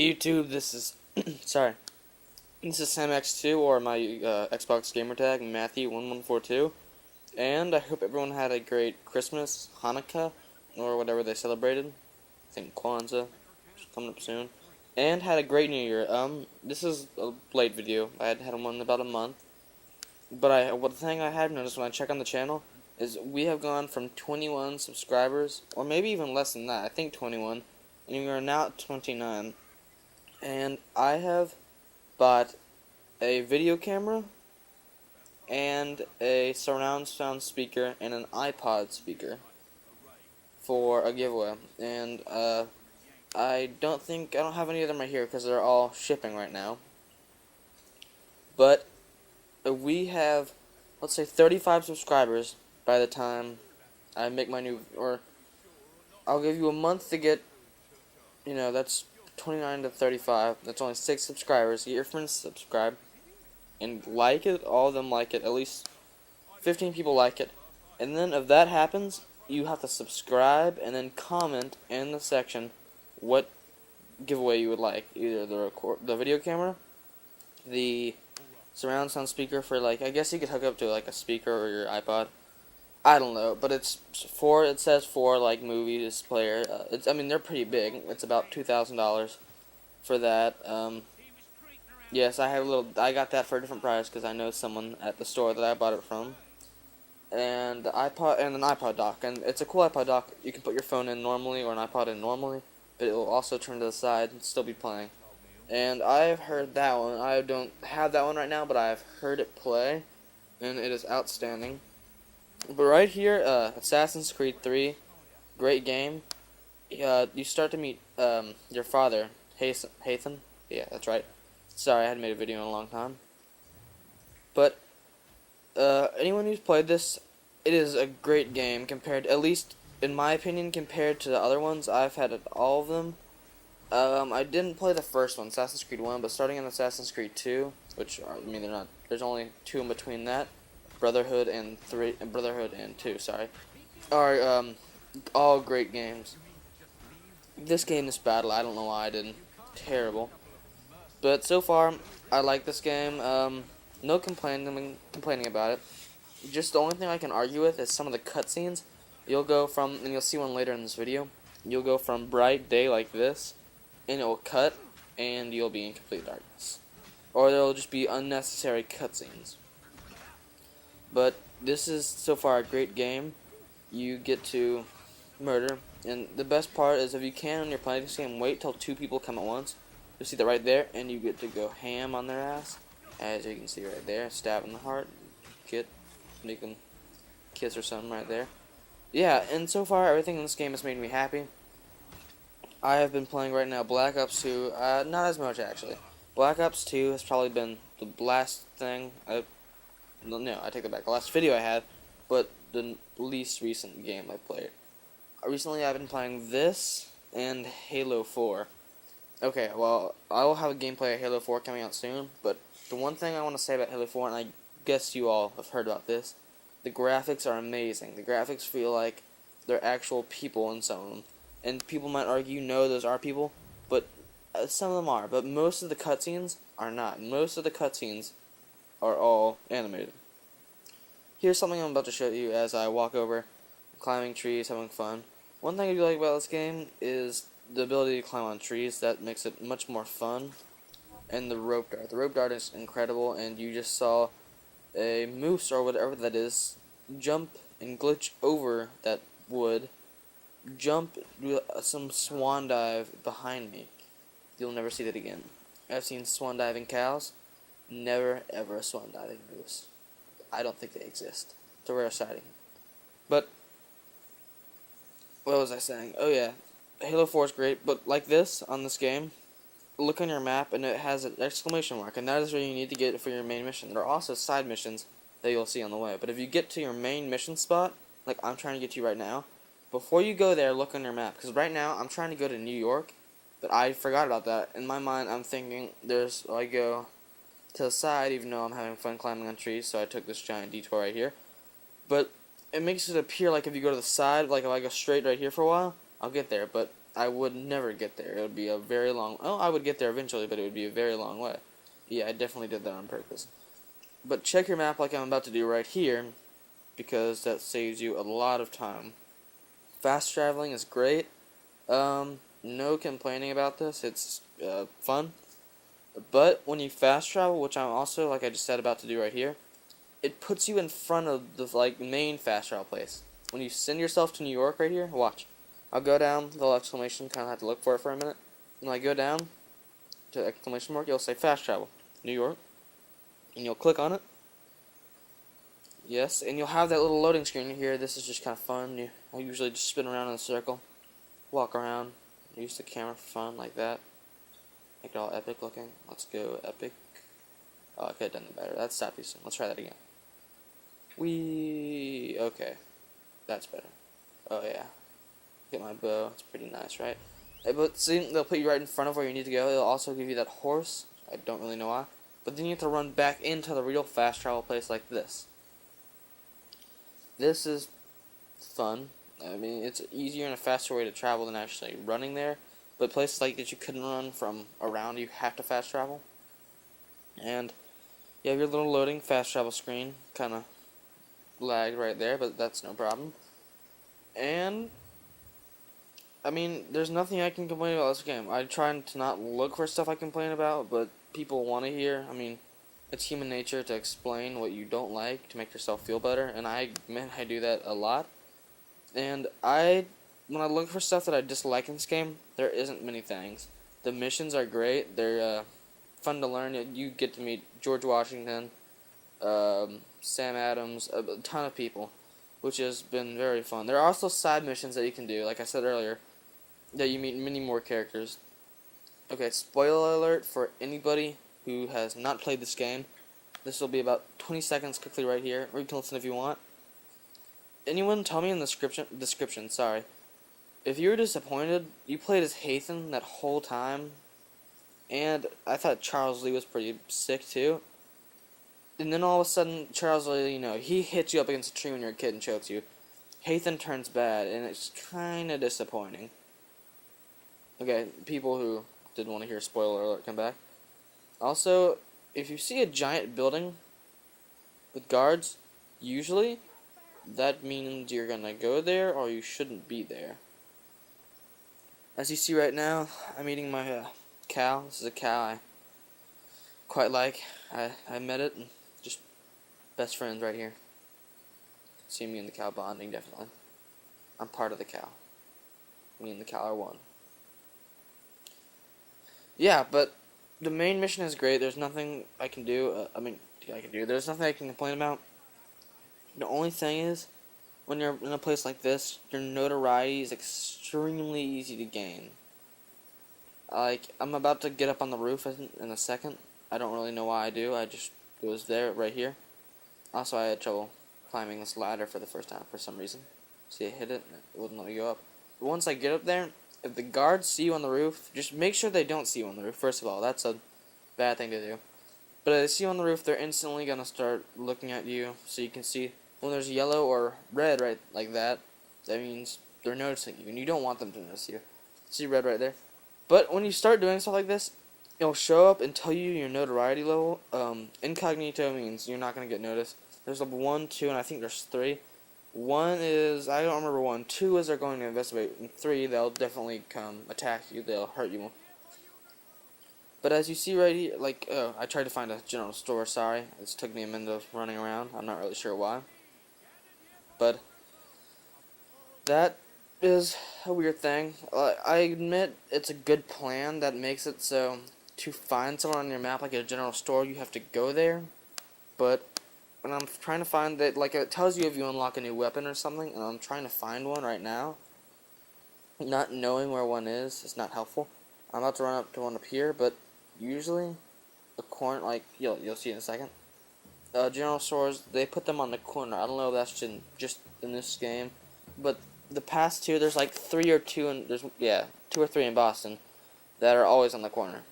Hey YouTube, this is sorry. This is SamX2 or my Xbox gamertag Matthew1142, and I hope everyone had a great Christmas, Hanukkah, or whatever they celebrated. I think Kwanzaa is coming up soon, and had a great New Year. This is a late video. I had one in about a month, but the thing I have noticed when I check on the channel is we have gone from 21 subscribers, or maybe even less than that. I think 21, and we are now at 29. And I have bought a video camera and a surround sound speaker and an iPod speaker for a giveaway. And I don't have any of them right here because they're all shipping right now. But we have, let's say, 35 subscribers by the time I make my new, or I'll give you a month to get, that's 29 to 35. That's only 6 subscribers. Get your friends to subscribe and like it. All of them like it. At least 15 people like it. And then if that happens, you have to subscribe and then comment in the section what giveaway you would like. Either the video camera, the surround sound speaker for, like, I guess you could hook up to like a speaker or your iPod. I don't know, but it says for like movies player. I mean, they're pretty big. It's about $2,000 for that. Yes, I got that for a different price because I know someone at the store that I bought it from. And an iPod dock, and it's a cool iPod dock. You can put your phone in normally or an iPod in normally, but it will also turn to the side and still be playing. And I've heard that one. I don't have that one right now, but I've heard it play, and it is outstanding. But right here, Assassin's Creed 3, great game. You start to meet your father, Haytham. Yeah, that's right. Sorry, I hadn't made a video in a long time. But anyone who's played this, it is a great game compared, at least in my opinion, compared to the other ones. I've had all of them. I didn't play the first one, Assassin's Creed 1, but starting in Assassin's Creed 2, which they're not. There's only 2 in between that. Brotherhood and 2, sorry, are all great games. This game, this battle, I don't know why I didn't. Terrible. But so far, I like this game. No complaining about it. Just the only thing I can argue with is some of the cutscenes. You'll go from, and you'll see one later in this video, you'll go from bright day like this, and it will cut, and you'll be in complete darkness. Or there will just be unnecessary cutscenes. But this is so far a great game. You get to murder, and the best part is if you can, when you're playing this game, wait till 2 people come at once. You'll see that right there, and you get to go ham on their ass, as you can see right there. Stab in the heart, make them kiss or something right there. Yeah, and so far everything in this game has made me happy. I have been playing right now Black Ops 2, not as much actually. Black Ops 2 has probably been the last thing no, I take that back. The last video I had, but the least recent game I played. Recently, I've been playing this and Halo 4. Okay, well, I will have a gameplay of Halo 4 coming out soon, but the one thing I want to say about Halo 4, and I guess you all have heard about this, the graphics are amazing. The graphics feel like they're actual people in some of them. And people might argue, no, those are people, but some of them are. But most of the cutscenes are not. Most of the cutscenes are all animated. Here's something I'm about to show you as I walk over, climbing trees, having fun. One thing I do like about this game is the ability to climb on trees. That makes it much more fun. And the rope dart. The rope dart is incredible, and you just saw a moose or whatever that is jump and glitch over that wood, jump, do some swan dive behind me. You'll never see that again. I've seen swan diving cows. Never ever a swan diving moose. I don't think they exist. It's a rare sighting. But what was I saying? Oh yeah, Halo 4 is great, but like this on this game, look on your map and it has an exclamation mark, and that is where you need to get for your main mission. There are also side missions that you'll see on the way. But if you get to your main mission spot, like I'm trying to get to right now, before you go there, look on your map, because right now I'm trying to go to New York, but I forgot about that. In my mind, I'm thinking I go to the side, even though I'm having fun climbing on trees, so I took this giant detour right here. But it makes it appear like if you go to the side, like if I go straight right here for a while, I'll get there. But I would never get there. It would be a very long... Oh, I would get there eventually, but it would be a very long way. Yeah, I definitely did that on purpose. But check your map like I'm about to do right here, because that saves you a lot of time. Fast traveling is great. No complaining about this. It's fun. But when you fast travel, which I'm also, like I just said, about to do right here, it puts you in front of the main fast travel place. When you send yourself to New York right here, watch. I'll go down the exclamation, kind of have to look for it for a minute. When I go down to exclamation mark, you'll say fast travel, New York, and you'll click on it. Yes, and you'll have that little loading screen here. This is just kind of fun. I usually just spin around in a circle, walk around, use the camera for fun like that. Make it all epic looking. Let's go epic. Oh, I could have done it better. That stopped too soon. Let's try that again. Okay. That's better. Oh, yeah. Get my bow. It's pretty nice, right? But see, they'll put you right in front of where you need to go. They'll also give you that horse. I don't really know why. But then you have to run back into the real fast travel place like this. This is fun. I mean, it's easier and a faster way to travel than actually running there. But places like that you couldn't run from around, you have to fast travel. And you have your little loading fast travel screen. Kind of lagged right there, but that's no problem. And I mean, there's nothing I can complain about this game. I try to not look for stuff I complain about, but people want to hear. I mean, it's human nature to explain what you don't like to make yourself feel better, and I admit I do that a lot. And when I look for stuff that I dislike in this game, there isn't many things. The missions are great. They're fun to learn. You get to meet George Washington, Sam Adams, a ton of people, which has been very fun. There are also side missions that you can do, like I said earlier, that you meet many more characters. Okay, spoiler alert for anybody who has not played this game. This will be about 20 seconds quickly right here, or you can listen if you want. Anyone tell me in the description, sorry. If you were disappointed, you played as Haytham that whole time, and I thought Charles Lee was pretty sick too. And then all of a sudden, Charles Lee, he hits you up against a tree when you're a kid and chokes you. Haytham turns bad, and it's kind of disappointing. Okay, people who didn't want to hear spoiler alert come back. Also, if you see a giant building with guards, usually that means you're gonna go there or you shouldn't be there. As you see right now, I'm eating my cow. This is a cow I quite like. I met it, and just best friends right here. See me and the cow bonding, definitely. I'm part of the cow. Me and the cow are one. Yeah, but the main mission is great. There's nothing I can do. There's nothing I can complain about. The only thing is, when you're in a place like this, your notoriety is extremely easy to gain. Like, I'm about to get up on the roof in a second. I don't really know why I do. It was there, right here. Also, I had trouble climbing this ladder for the first time for some reason. See, I hit it, and it wouldn't let me go up. But once I get up there, if the guards see you on the roof, just make sure they don't see you on the roof, first of all. That's a bad thing to do. But if they see you on the roof, they're instantly going to start looking at you, so you can see when there's yellow or red right like that, that means they're noticing you, and you don't want them to notice you. See red right there? But when you start doing stuff like this, it'll show up and tell you your notoriety level. Incognito means you're not going to get noticed. There's level 1, 2, and I think there's 3. 1 is, I don't remember 1. 2 is they're going to investigate. And 3, they'll definitely come attack you. They'll hurt you. But as you see right here, I tried to find a general store, sorry. This took me a minute of running around. I'm not really sure why. But that is a weird thing. I admit it's a good plan that makes it so to find someone on your map, like a general store, you have to go there. But when I'm trying to find that, it tells you if you unlock a new weapon or something, and I'm trying to find one right now. Not knowing where one is not helpful. I'm about to run up to one up here, but usually the corner, you'll see in a second. General stores, they put them on the corner. I don't know if that's just in this game, but the past two, there's 3 or 2, and there's 2 or 3 in Boston that are always on the corner.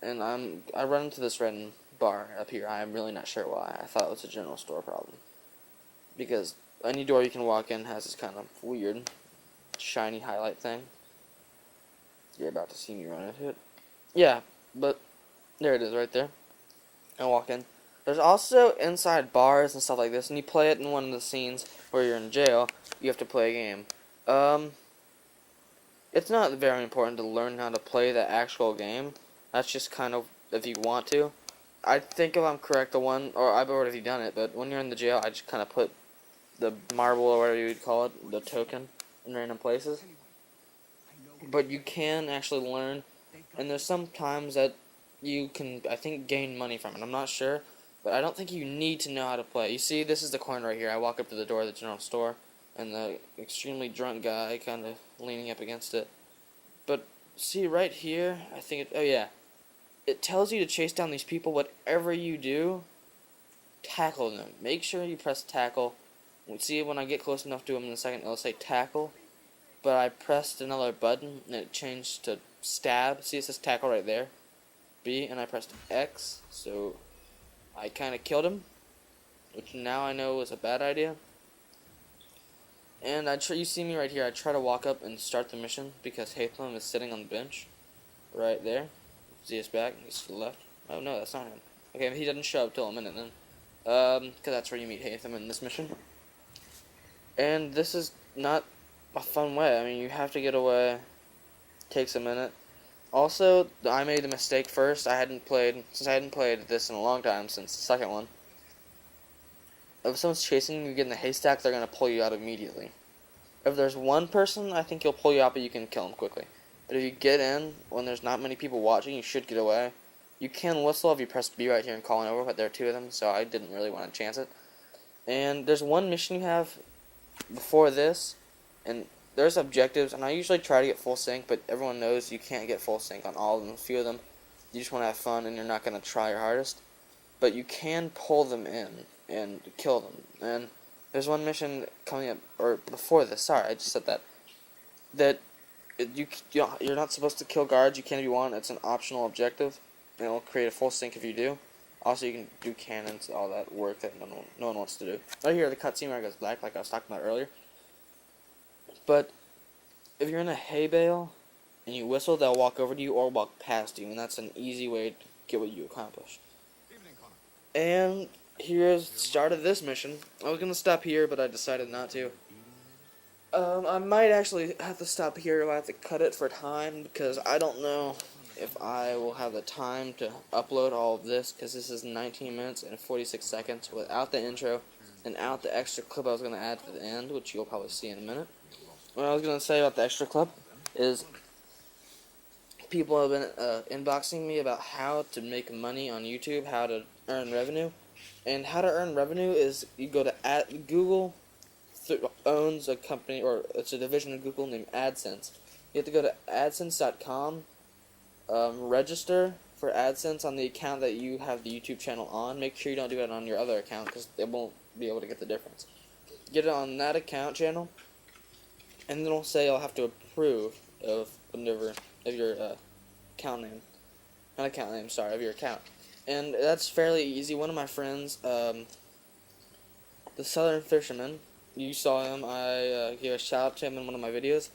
And I run into this red bar up here. I'm really not sure why. I thought it was a general store problem, because any door you can walk in has this kind of weird shiny highlight thing. You're about to see me run into it. Yeah, but there it is right there. I walk in. There's also inside bars and stuff like this, and you play it in one of the scenes where you're in jail. You have to play a game. It's not very important to learn how to play the actual game. That's just kind of if you want to. I think if I'm correct, or I've already done it, but when you're in the jail, I just kind of put the marble or whatever you'd call it, the token, in random places. But you can actually learn, and there's some times that you can, I think, gain money from it. I'm not sure, but I don't think you need to know how to play. You see, this is the coin right here. I walk up to the door of the general store, and the extremely drunk guy kind of leaning up against it. But see right here, I think it, oh yeah, it tells you to chase down these people. Whatever you do, tackle them. Make sure you press tackle. See, when I get close enough to them in a second, it'll say tackle. But I pressed another button, and it changed to stab. See, it says tackle right there. B, and I pressed X, so I kind of killed him, which now I know was a bad idea. And you see me right here. I try to walk up and start the mission because Haytham is sitting on the bench, right there. See his back? He's to the left. Oh no, that's not him. Okay, he doesn't show up till a minute then, because that's where you meet Haytham in this mission. And this is not a fun way. I mean, you have to get away. Takes a minute. Also, I made the mistake first. Since I hadn't played this in a long time, since the second one. If someone's chasing you, get in the haystack, they're going to pull you out immediately. If there's one person, I think he'll pull you out, but you can kill him quickly. But if you get in, when there's not many people watching, you should get away. You can whistle if you press B right here and call it over, but there are two of them, so I didn't really want to chance it. And there's one mission you have before this, and there's objectives, and I usually try to get full sync, but everyone knows you can't get full sync on all of them. A few of them, you just want to have fun, and you're not going to try your hardest. But you can pull them in and kill them. And there's one mission coming up, or before this, sorry, I just said that you're not supposed to kill guards. You can if you want. It's an optional objective, and it'll create a full sync if you do. Also, you can do cannons, all that work that no one wants to do. Right here, the cutscene where it goes black, like I was talking about earlier. But if you're in a hay bale and you whistle, they'll walk over to you or walk past you, and that's an easy way to get what you accomplish. And here's the start of this mission. I was gonna stop here, but I decided not to. I might actually have to stop here. I have to cut it for time because I don't know if I will have the time to upload all of this, because this is 19 minutes and 46 seconds without the intro and out the extra clip I was gonna add to the end, which you'll probably see in a minute. What I was going to say about the extra clip is people have been inboxing me about how to make money on YouTube, how to earn revenue. And how to earn revenue is you go to Google owns a company, or it's a division of Google named AdSense. You have to go to AdSense.com, register for AdSense on the account that you have the YouTube channel on. Make sure you don't do it on your other account because they won't be able to get the difference. Get it on that account channel. And then it'll say I'll have to approve of your account name. Not account name, sorry, of your account. And that's fairly easy. One of my friends, the Southern Fisherman, you saw him, I gave a shout out to him in one of my videos.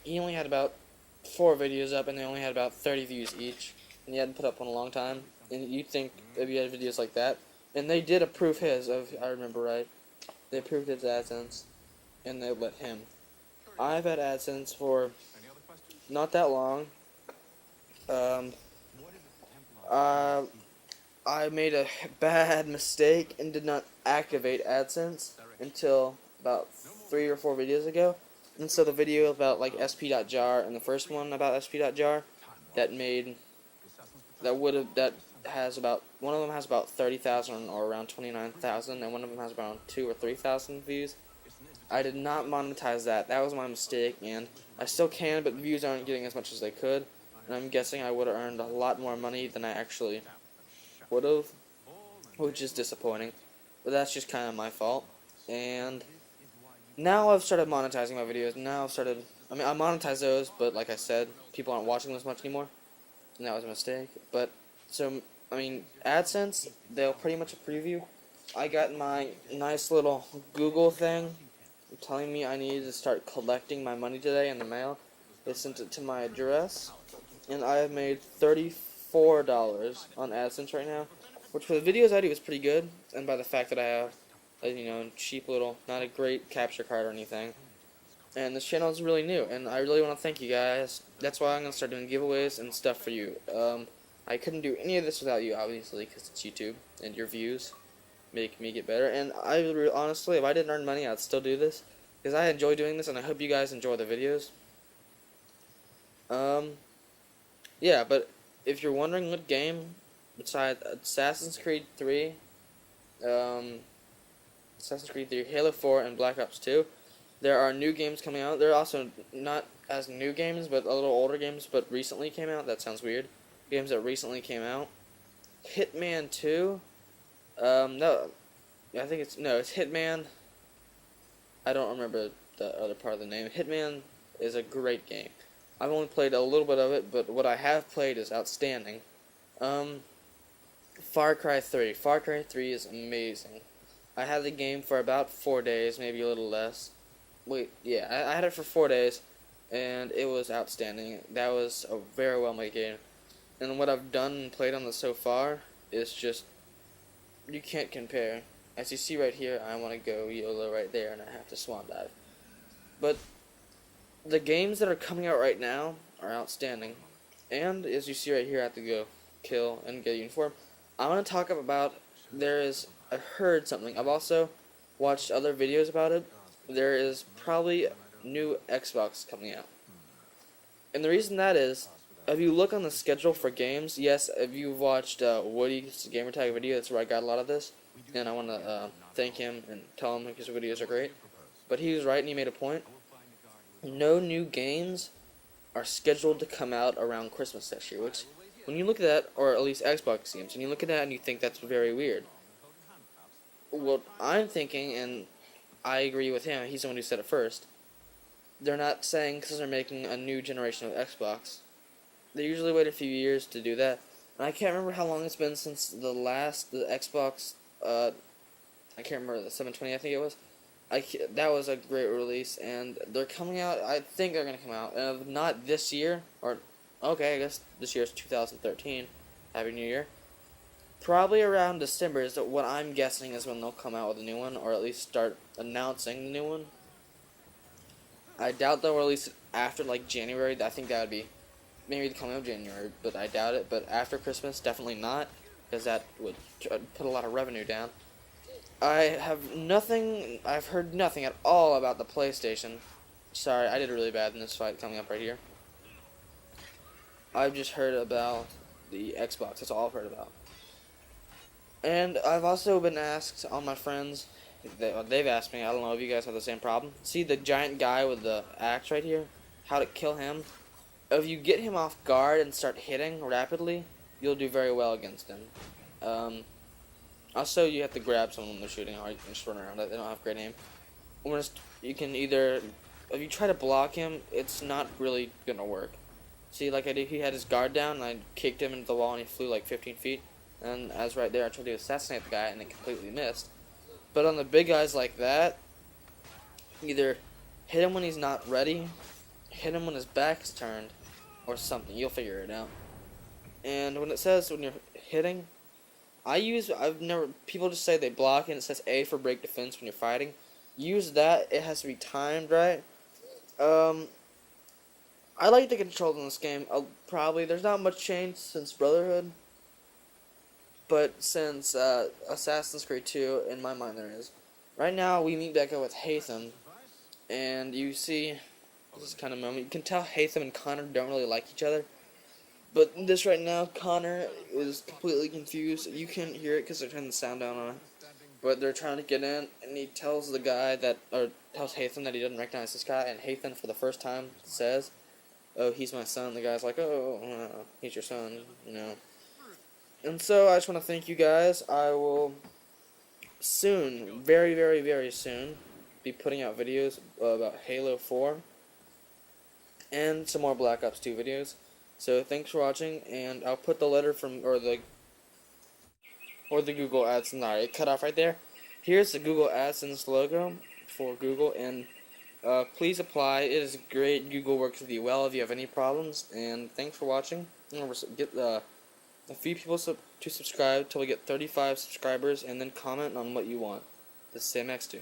He only had about 4 videos up, and they only had about 30 views each. And he hadn't put up one in a long time. And you'd think if you had videos like that. And they did approve his, if I remember right. They approved his AdSense, and they let him. I've had AdSense for not that long. I made a bad mistake and did not activate AdSense until about 3 or 4 videos ago. And so the video about like sp.jar and the first one about sp.jar that has about, one of them has about 30,000 or around 29,000, and one of them has around 2,000 or 3,000 views. I did not monetize that. That was my mistake, and I still can, but the views aren't getting as much as they could. And I'm guessing I would have earned a lot more money than I actually would have, which is disappointing. But that's just kind of my fault. And now I've started monetizing my videos. I monetize those, but like I said, people aren't watching them as much anymore. And that was a mistake. But, so, AdSense, they'll pretty much approve you. I got my nice little Google thing telling me I needed to start collecting my money today in the mail. They sent it to my address, and I have made $34 on AdSense right now, which for the videos I do is pretty good, and by the fact that I have a cheap little, not a great capture card or anything. And this channel is really new, and I really want to thank you guys. That's why I'm going to start doing giveaways and stuff for you. I couldn't do any of this without you, obviously, because it's YouTube, and your views make me get better. And honestly, if I didn't earn money, I'd still do this, because I enjoy doing this, and I hope you guys enjoy the videos. Yeah, but if you're wondering what game, besides Assassin's Creed 3, Halo 4, and Black Ops 2, there are new games coming out. They're also not as new games, but a little older games, but recently came out. That sounds weird. Games that recently came out. Hitman 2. No, it's Hitman. I don't remember the other part of the name. Hitman is a great game. I've only played a little bit of it, but what I have played is outstanding. Far Cry 3. Far Cry 3 is amazing. I had the game for about 4 days, maybe a little less. Wait, yeah, I had it for 4 days, and it was outstanding. That was a very well made game. And what I've done and played on this so far is just, you can't compare. As you see right here, I want to go YOLO right there, and I have to swan dive. But the games that are coming out right now are outstanding. And as you see right here, I have to go kill and get a uniform. I want to talk about, I heard something. I've also watched other videos about it. There is probably new Xbox coming out. And the reason that is, if you look on the schedule for games, yes, if you've watched Woody's gamertag video, that's where I got a lot of this. And I want to thank him and tell him his videos are great. But he was right and he made a point. No new games are scheduled to come out around Christmas this year, which, when you look at that, or at least Xbox games, when you look at that and you think that's very weird. What I'm thinking, and I agree with him, he's the one who said it first, they're not saying because they're making a new generation of Xbox. They usually wait a few years to do that. And I can't remember how long it's been since the Xbox, I can't remember, the 720 I think it was. That was a great release, and they're coming out, I think they're going to come out, and if not this year, okay, I guess this year is 2013, Happy New Year. Probably around December is what I'm guessing is when they'll come out with a new one, or at least start announcing the new one. I doubt they'll release it after, like, January. I think that would be maybe the coming of January, but I doubt it. But after Christmas, definitely not, because that would put a lot of revenue down. I've heard nothing at all about the PlayStation. Sorry, I did really bad in this fight coming up right here. I've just heard about the Xbox. That's all I've heard about. And I've also been asked, all my friends, they've asked me, I don't know if you guys have the same problem. See the giant guy with the axe right here? How to kill him? If you get him off guard and start hitting rapidly, you'll do very well against him. Also, you have to grab someone when they're shooting, or you can just run around it. They don't have great aim. You can either, if you try to block him, it's not really gonna work. See, like I did, he had his guard down, and I kicked him into the wall, and he flew like 15 feet. And as right there, I tried to assassinate the guy, and it completely missed. But on the big guys like that, either hit him when he's not ready, hit him when his back's turned, or something. You'll figure it out. And when it says when you're hitting, people just say they block and it says A for break defense when you're fighting. Use that. It has to be timed right. I like the controls in this game. There's not much change since Brotherhood. But since Assassin's Creed 2, in my mind there is. Right now, we meet back up with Haytham. And you see this kind of moment. You can tell Haytham and Connor don't really like each other. But this right now, Connor is completely confused. You can't hear it because they're turning the sound down on it. But they're trying to get in, and he tells tells Haytham that he doesn't recognize this guy. And Haytham, for the first time, says, "Oh, he's my son." The guy's like, "Oh, he's your son," And so I just want to thank you guys. I will soon, very, very, very soon, be putting out videos about Halo 4 and some more Black Ops 2 videos. So thanks for watching, and I'll put the letter or the Google AdSense. Alright, it cut off right there. Here's the Google AdSense logo for Google, and Please apply. It is great. Google works with you well if you have any problems. And thanks for watching. And get a few people to subscribe till we get 35 subscribers, and then comment on what you want. This is Sam X2.